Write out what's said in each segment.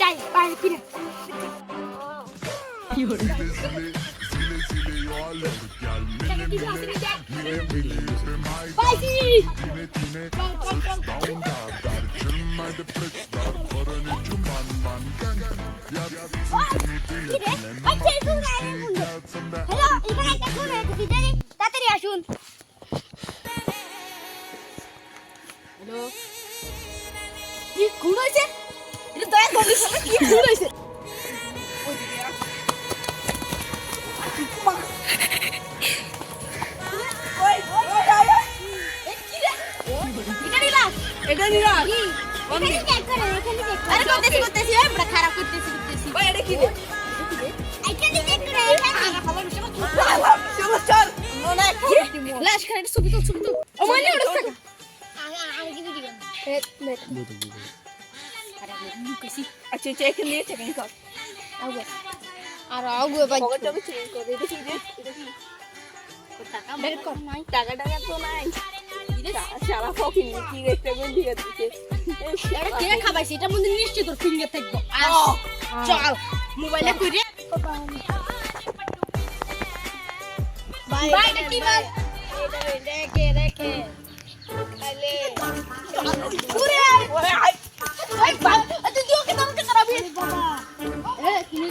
চাই বাইরে কিনে কি হলো পাইছি হ্যালো এখানে একটা ফোন আছে তাড়াতাড়ি আসুন হ্যালো কি খুন হয়েছে এটা দয়া করে কি খুন হয়েছে এটা নিলা এখানে চেক করে এখানে চেক করে আরে করতেছি ওই বড় খারাপ করতেছি ভাই এটা কি রে এখানে চেক করে এখানে খবর চল মনে লাশ খানে ছবি তো ও মানে ওটা আগে কি ভিডিও আরে লুকাইছি আচ্ছা চেক নিয়ে চেক কর আগে আর আগে ভাই কত চেক করে দেখি এটা কি টাকা বের কর নাই টাকা তো নাই সারা ফকিং কি একটা গুণ দিয়ে দিতে এটা কে খাবাইছে এটা মধ্যে নিশ্চয় তোর ফিঙ্গার থাকবে চল মোবাইলে কইরে বাই বাই কি বাই এটা রেখে আলে পুরে ওরে আই আই বাবা তুই ওকে নাম কে করাবি বাবা এ তুমি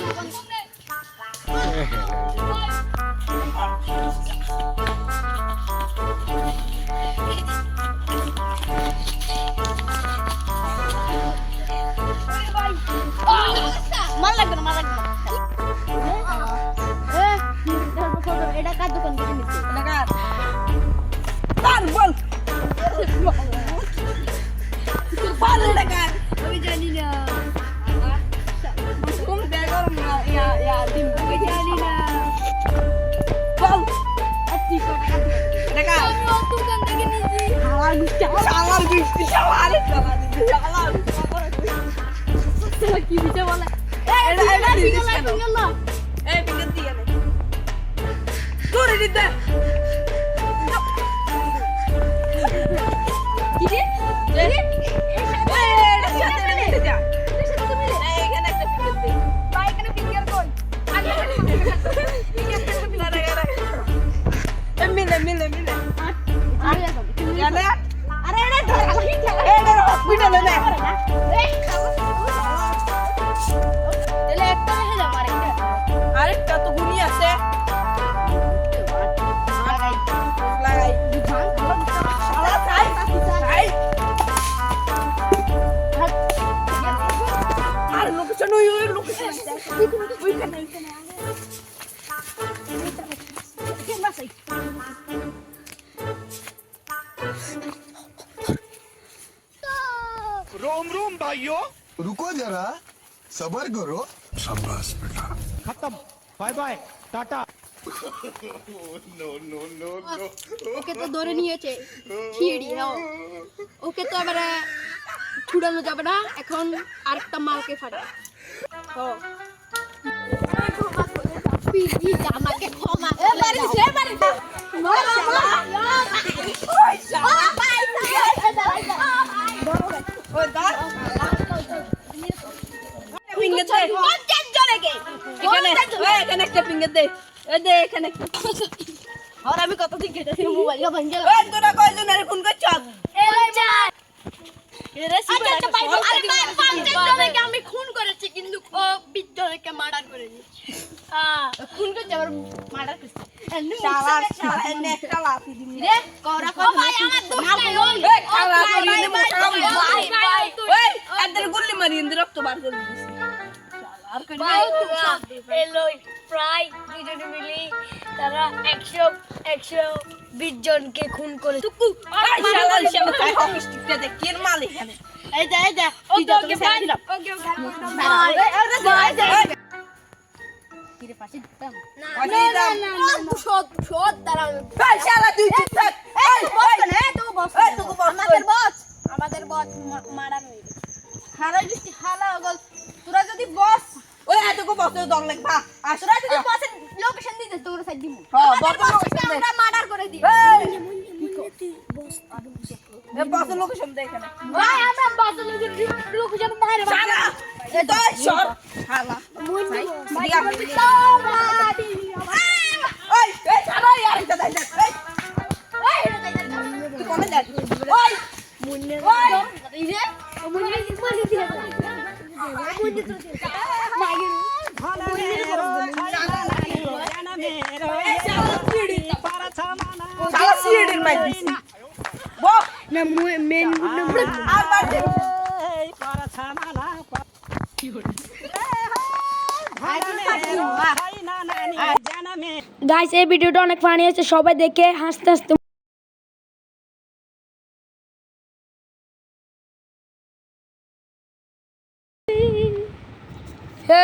এটা কার দোকান থেকে নিচ্ছে এটা কার তার বল বল এটা কার আমি জানি না কোন বেগর না ইয়া দিন আমি জানি না বল আচ্ছা এটা কার আমি দোকান থেকে নিছি শালার গুষ্টি শালার কি দিতে বলে এটা দিছিস কেন এই ফিঙ্গার দিয়ে নে তোরে দিতে কি রে এটা সাথে নিতে যা এখানে একটা ফিঙ্গার দে ভাই এখানে ফিঙ্গার কই আরে মিলে আরে আরে এটা হসপিটাল নে এলে একটা হয়ে যা মারে আরেকটা তো গুনি আছে লাগাই শালা তাই আর লোকেশন ওই লোকেশন ওইখানে কেন বাসাই रोम भाइयों रुको जरा सबर करो शाबाश बेटा खत्म बाय बाय टाटा ওকে তো ধরে নিয়েছে ছিড়ি ওকে তো আবার ছুড়ানো যাবে না এখন আরেকটা মালকে ফাটা পিজি আমাকে ক্ষমা এ বাড়ি সে বাড়ি আমি কত দিন কেটেছি মোবাইল তোরা কয়জন আরে ফোন করছ আমি খুন করেছি কিন্তু ও বিদ্যালয়কে মার্ডার করেছি খুন করছে আবার মার্ডার করছে গুল্লি মারি রক্ত বার করে প্রায় দুজনে মিলে তারা 120 জনকে খুন করে আমাদের বস মারা হয়ে তোরা যদি বস ওই এতকো বসে দং লাগবা তোরা যদি বসের লোকেশন দিতে তোর সাইড দিমু হ্যাঁ বস আমরা মার্ডার করে দিই এ বাসের লোকেশন দেখ এখানে ভাই আমরা বাসের লোকেশন বাইরে শালা এ তো সর শালা ভাই ওই এই শালা यार এটা দেখ এই তুই কোনে যাস ওই মুন্নে ওই এই যে মুন্নে কি বলি দিলা মুন্নে তো মাগির শালা সিডির মাইক দিছি বক না মেন আর বাড়তে গাইস এই ভিডিওটা অনেক ফানি হয়েছে সবাই দেখে হাসতে হাসতে হে